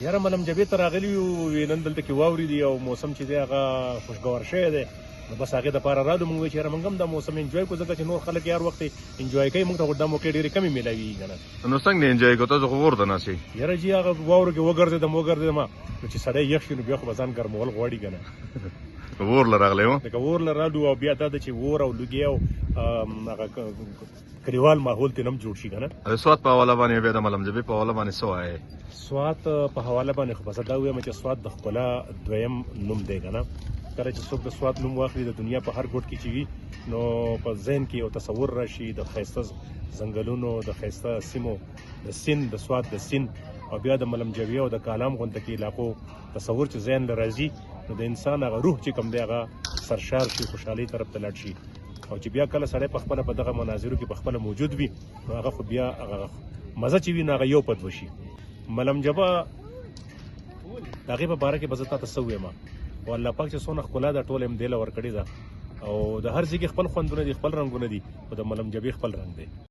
یاره ملم جبې ته راغلي یو نن دلته کې واورې دي او موسم چې دی هغه خوشګوار شوی دی نو بس هغې دپاره رالو موږ وایو چې یاره موږ هم دا موسم انجوای کړو ځکه چې نور خلک هر وخت انجوای کوي موږ ته خو دا موقع ډېرې کمې میلاویږي که نه نو څنګه انجوای کوو تاسو خو ور ته ناستئ یاره جي هغه واورو کې وګرځېدم نو چې سړی یخ شي نو بیا خو به ځان ګرمول غواړي که نه ور له راغلی و لکه اور له رالو او بیا دا ده چې اور او لوګي او هغه کلیوال ماحول ترې هم جوړ شي که نه د سوات په حواله باندې بیا د ملم جبې په حواله باندې څه وایې سوات په حواله باندې خو بس دا ووایم چې سوات د ښکلا دویم نوم دی که نه کله چې څوک د سوات نوم واخلي د دنیا په هر ګوټ کې چې وي نو په ذهن کې یو تصور راشي د ښایسته ځنګلونو د ښایسته سیمو د سیند د سوات د سیند او بیا د ملم جبې او د کالام غونډه کې علاقو تصور چې ذهن له راځي نو د انسان هغه روح چې کوم دی هغه سرشار شي خوشحالۍ طرف ته لاړ شي او چې بیا کله سړی په خپله په دغه مناظرو کې په خپله موجود وي نو هغه خو بیا هغه مزه چې وي نو هغه یو پد وشي ملم جبه د هغې په باره کې به زه تا ته څه ووایم او الله پاک چې څونه ښکلا ده ټول یې هم دې له ورکړې ده او د هر ځای کې خپل خوندونه دي خپل رنګونه دي خو د ملم جبې خپل رنګ دی